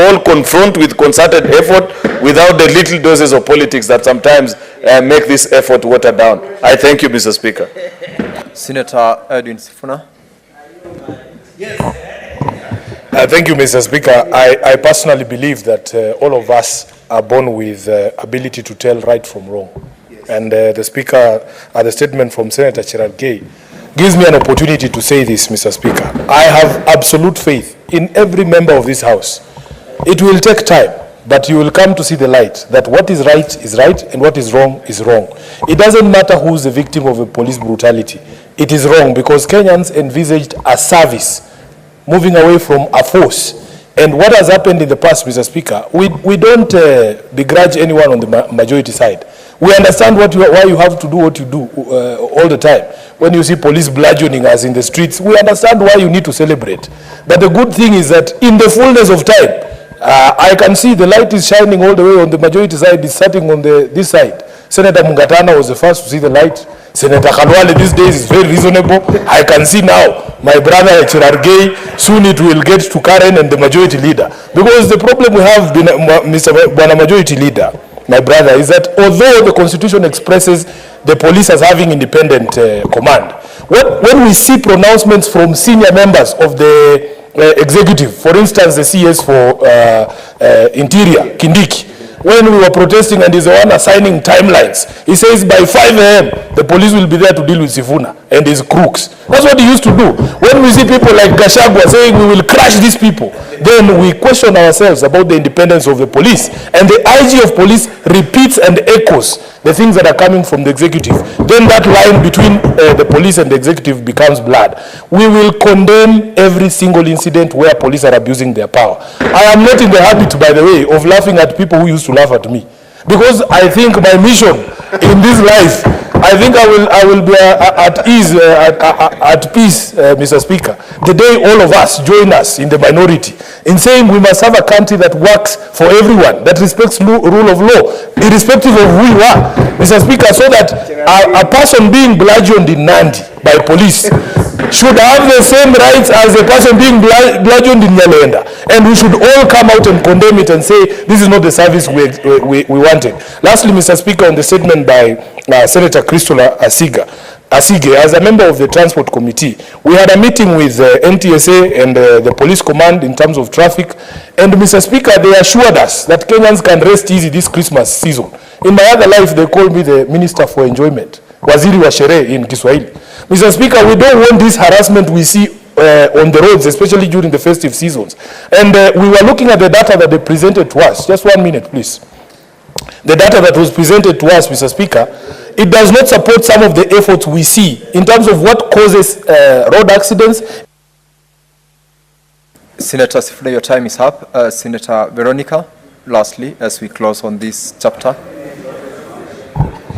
all confront with concerted effort without the little doses of politics that sometimes make this effort watered down. I thank you, Mr. Speaker. Senator Edwin Sifuna. Yes. Thank you, Mr. Speaker. I personally believe that all of us are born with ability to tell right from wrong. Yes. And the Speaker, the statement from Senator Cherargei gives me an opportunity to say this, Mr. Speaker. I have absolute faith in every member of this House. It will take time, but you will come to see the light, that what is right and what is wrong is wrong. It doesn't matter who is the victim of a police brutality. It is wrong because Kenyans envisaged a service moving away from a force. And what has happened in the past, Mr. Speaker, we don't begrudge anyone on the majority side. We understand why you have to do what you do all the time. When you see police bludgeoning us in the streets, we understand why you need to celebrate. But the good thing is that in the fullness of time, I can see the light is shining all the way on the majority side, is starting on this side. Senator Mkakataa was the first to see the light. Senator Khalwale these days is very reasonable. I can see now my brother Cherargei, soon it will get to Karen and the majority leader. Because the problem we have, Mr. Majority Leader, my brother, is that although the Constitution expresses the police as having independent command, when we see pronouncements from senior members of the executive, for instance, the CS for Interior, Kindiki, when we were protesting and he's the one assigning timelines, he says by 5 a.m. the police will be there to deal with Sifuna and his crooks. That's what he used to do. When we see people like Gachagua saying we will crush these people, then we question ourselves about the independence of the police. And the IG of police repeats and echoes the things that are coming from the executive. Then that line between the police and the executive becomes blurred. We will condemn every single incident where police are abusing their power. I am not in the habit, by the way, of laughing at people who used to laugh at me. Because I think my mission in this life, I think I will be at ease, at peace, Mr. Speaker, the day all of us join us in the minority in saying we must have a country that works for everyone, that respects rule of law, irrespective of who you are, Mr. Speaker, so that a person being bludgeoned in Nandi by police should have the same rights as a person being bludgeoned in Nyalenda. And we should all come out and condemn it and say this is not the service we wanted. Lastly, Mr. Speaker, on the statement by Senator Christopher Asige, as a member of the Transport Committee, we had a meeting with NTSA and the police command in terms of traffic. And Mr. Speaker, they assured us that Kenyans can rest easy this Christmas season. In my other life, they called me the Minister for Enjoyment, Waziri wa Sherehe in Kiswahili. Mr. Speaker, we don't want this harassment we see on the roads, especially during the festive seasons. And we were looking at the data that they presented to us. Just 1 minute, please. The data that was presented to us, Mr. Speaker, it does not support some of the efforts we see in terms of what causes road accidents. Senator Sifuna, your time is up. Senator Veronica, lastly, as we close on this chapter.